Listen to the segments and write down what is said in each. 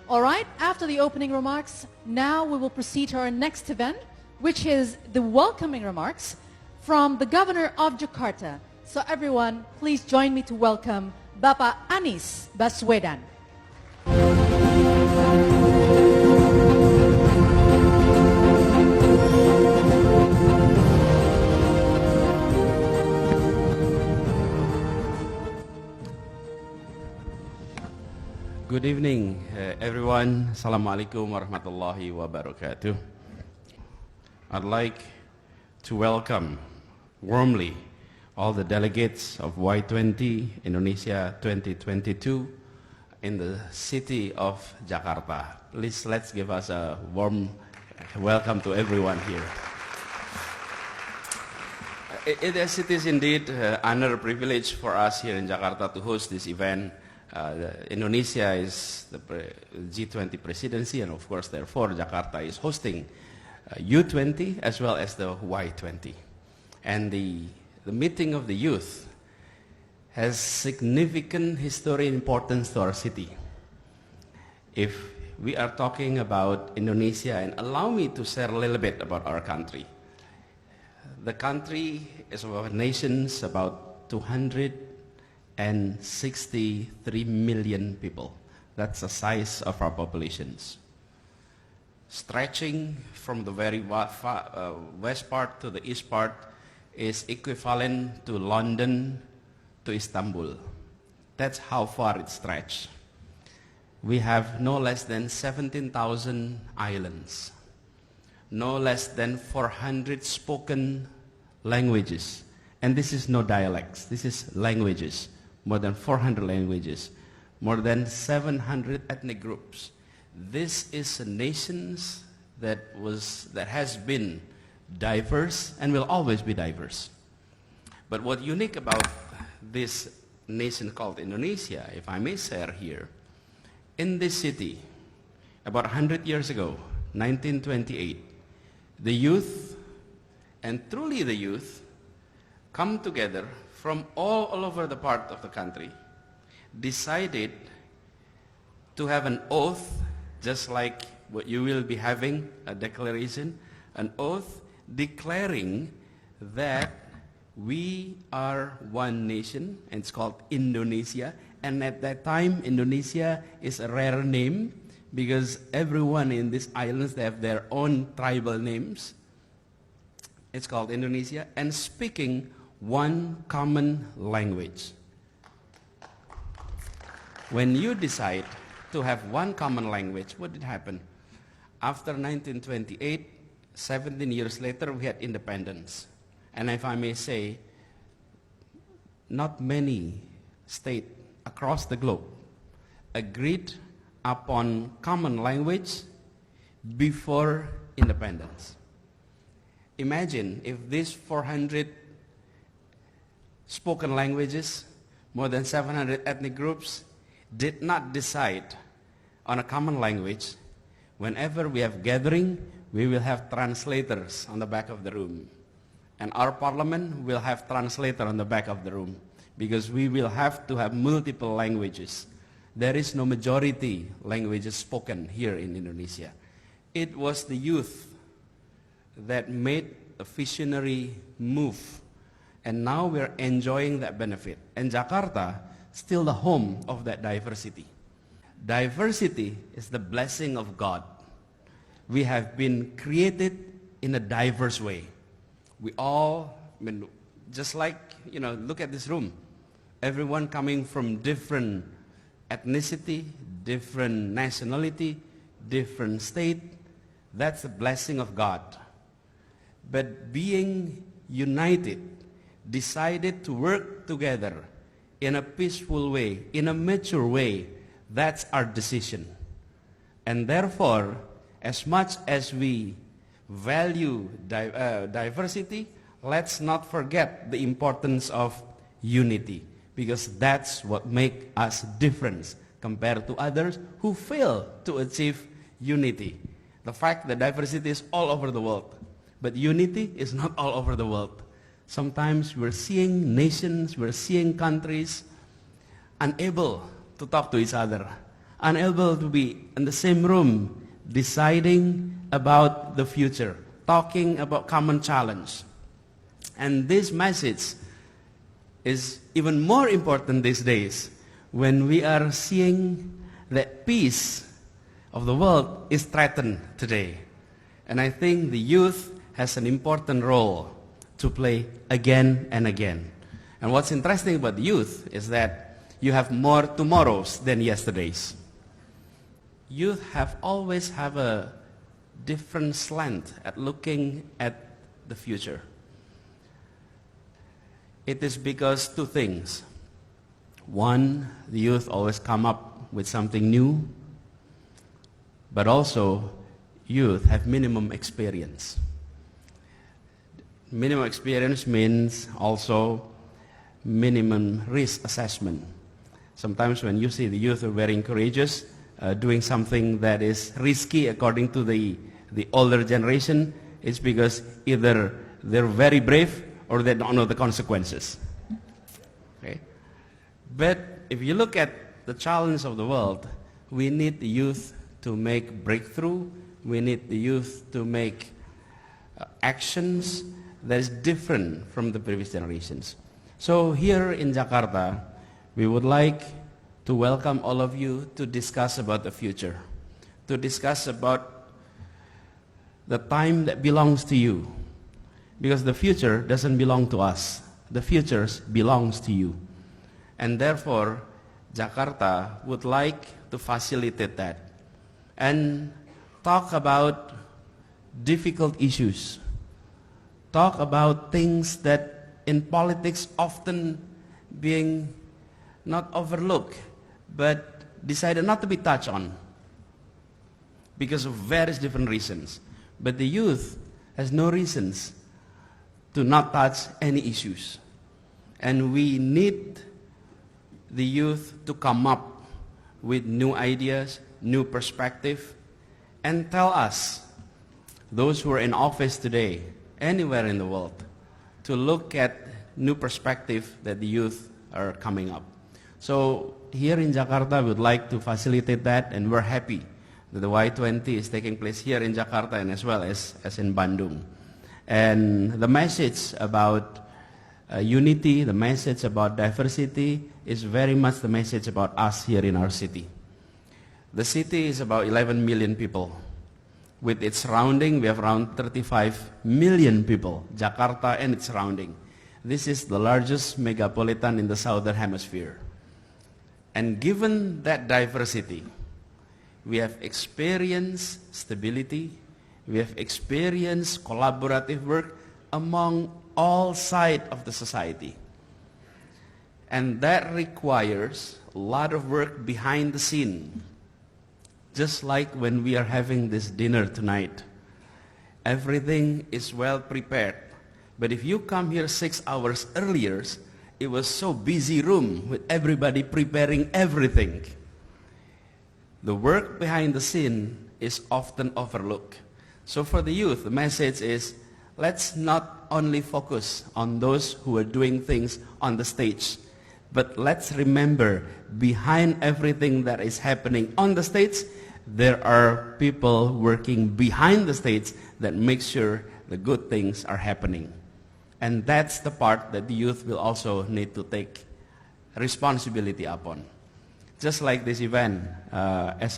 All right, after the opening remarks, now we will proceed to our next event, which is the welcoming remarks from the Governor of Jakarta. So everyone, please join me to welcome Bapak Anies Baswedan. Good evening, everyone. Assalamualaikum warahmatullahi wabarakatuh. I'd like to welcome warmly all the delegates of Y20 Indonesia 2022 in the city of Jakarta. Please, let's give us a warm welcome to everyone here. It is indeed an honor, privilege for us here in Jakarta to host this event. Indonesia is the G20 presidency, and of course, therefore, Jakarta is hosting U20 as well as the Y20. And the meeting of the youth has significant history and importance to our city. If we are talking about Indonesia, and allow me to share a little bit about our country. The country is of nations about 263 million people. That's the size of our populations. Stretching from the very west part to the east part is equivalent to London to Istanbul. That's how far it stretches. We have no less than 17,000 islands, no less than 400 spoken languages. And this is no dialects, this is languages. More than 400 languages, more than 700 ethnic groups. This is a nation that has been diverse and will always be diverse. But what's unique about this nation called Indonesia, if I may share here, in this city, about 100 years ago, 1928, the youth, and truly the youth, come together from all over the part of the country, decided to have an oath, just like what you will be having, a declaration, an oath declaring that we are one nation, and it's called Indonesia. And at that time, Indonesia is a rare name because everyone in these islands, they have their own tribal names. It's called Indonesia, and speaking one common language. When you decide to have one common language, what did happen? After 1928, 17 years later, we had independence. And if I may say, not many states across the globe agreed upon common language before independence. Imagine if these 400 spoken languages, more than 700 ethnic groups, did not decide on a common language. Whenever we have gathering, we will have translators on the back of the room. And our parliament will have translator on the back of the room, because we will have to have multiple languages. There is no majority languages spoken here in Indonesia. It was the youth that made a visionary move. And now we're enjoying that benefit. And Jakarta, still the home of that diversity. Diversity is the blessing of God. We have been created in a diverse way. We all, just like, look at this room. Everyone coming from different ethnicity, different nationality, different state. That's the blessing of God. But being united, decided to work together in a peaceful way, in a mature way, that's our decision. And therefore, as much as we value diversity, let's not forget the importance of unity, because that's what makes us different compared to others who fail to achieve unity. The fact that diversity is all over the world, but unity is not all over the world. Sometimes we're seeing nations, we're seeing countries unable to talk to each other, unable to be in the same room deciding about the future, talking about common challenge. And this message is even more important these days when we are seeing that peace of the world is threatened today. And I think the youth has an important role to play again and again. And what's interesting about the youth is that you have more tomorrows than yesterdays. Youth always have a different slant at looking at the future. It is because two things. One, the youth always come up with something new, but also youth have minimum experience. Minimum experience means also minimum risk assessment. Sometimes when you see the youth are very courageous, doing something that is risky according to the older generation, it's because either they're very brave or they don't know the consequences. Okay? But if you look at the challenge of the world, we need the youth to make breakthrough. We need the youth to make actions that is different from the previous generations. So here in Jakarta, we would like to welcome all of you to discuss about the future, to discuss about the time that belongs to you. Because the future doesn't belong to us. The future belongs to you. And therefore, Jakarta would like to facilitate that and talk about difficult issues. Talk about things that in politics often being not overlooked, but decided not to be touched on because of various different reasons. But the youth has no reasons to not touch any issues. And we need the youth to come up with new ideas, new perspective, and tell us, those who are in office today, anywhere in the world, to look at new perspective that the youth are coming up. So here in Jakarta, we would like to facilitate that, and we're happy that the Y20 is taking place here in Jakarta and as well as in Bandung. And the message about unity, the message about diversity is very much the message about us here in our city. The city is about 11 million people. With its surrounding, we have around 35 million people, Jakarta and its surrounding. This is the largest megapolitan in the southern hemisphere. And given that diversity, we have experienced stability, we have experienced collaborative work among all sides of the society. And that requires a lot of work behind the scene. Just like when we are having this dinner tonight. Everything is well prepared. But if you come here 6 hours earlier, it was so busy room with everybody preparing everything. The work behind the scene is often overlooked. So for the youth, the message is, let's not only focus on those who are doing things on the stage, but let's remember behind everything that is happening on the stage, there are people working behind the stage that make sure the good things are happening. And that's the part that the youth will also need to take responsibility upon. Just like this event, as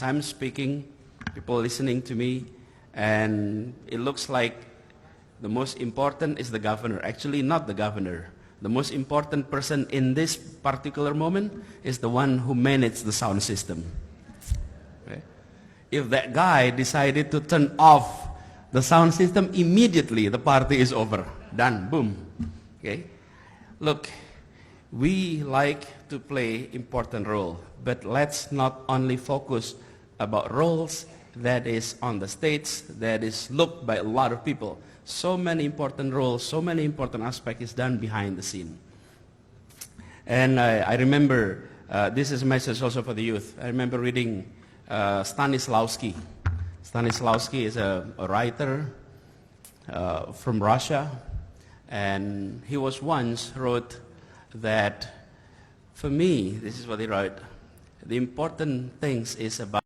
I'm speaking, people listening to me, and it looks like the most important is the governor. Actually, not the governor. The most important person in this particular moment is the one who managed the sound system. Okay? If that guy decided to turn off the sound system, immediately the party is over. Done. Boom. Okay? Look, we like to play important role, but let's not only focus about roles that is on the stage, that is looked by a lot of people. So many important roles, so many important aspects is done behind the scene. And I remember, this is a message also for the youth. I remember reading Stanislavski. Stanislavski is a writer from Russia, and he was once wrote that, for me, this is what he wrote, The important things is about